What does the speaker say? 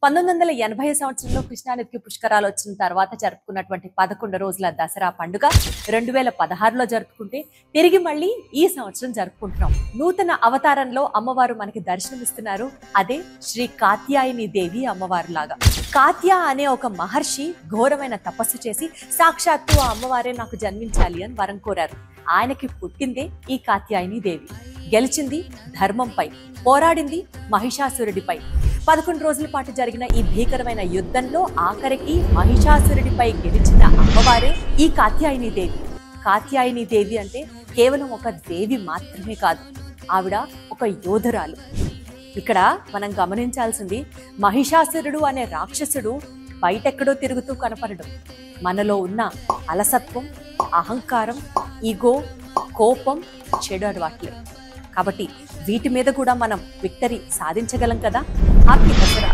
1980 సంవత్సరంలో కృష్ణానదికి పుష్కరాలు వచ్చిన తర్వాత జరుపుకున్నటువంటి 11 రోజుల దసరా పండుగ 2016లో జరుపుకుంటే తిరిగి మళ్ళీ ఈ సంవత్సరం జరుపుకుంటున్నాం. నూతన అవతారంలో అమ్మవారు మనకి దర్శనమిస్తున్నారు. అదే శ్రీ కాత్యాయని దేవి అమ్మవారు లాగా. కాత్య అనే ఒక మహర్షి ఘోరమైన తపస్సు చేసి సాక్షాత్తు ఆ అమ్మవారే నాకు జన్మించాలి అని వరం కోరారు. ఆయనకి పుట్టిందే ఈ కాత్యాయని దేవి. గెలిచింది ధర్మంపై, పోరాడింది మహిషాసురుడిపై. 11 రోజుల పాటు జరిగిన ఈ భీకరమైన యుద్ధంలో ఆఖరికి మహిషాసురుడిపై గెలిచిన అమ్మవారే ఈ కాత్యాయని దేవి. కాత్యాయని దేవి అంటే కేవలం ఒక దేవి మాత్రమే కాదు, ఆవిడ ఒక యోధురాలు. ఇక్కడ మనం గమనించాల్సింది, మహిషాసురుడు అనే రాక్షసుడు బయటెక్కడో తిరుగుతూ కనపడడం, మనలో ఉన్న అలసత్వం, అహంకారం, ఈగో, కోపం, చెడు అలవాట్లే. కాబట్టి వీటి మీద కూడా మనం విక్టరీ సాధించగలం కదా. హ్యాపీ దసరా.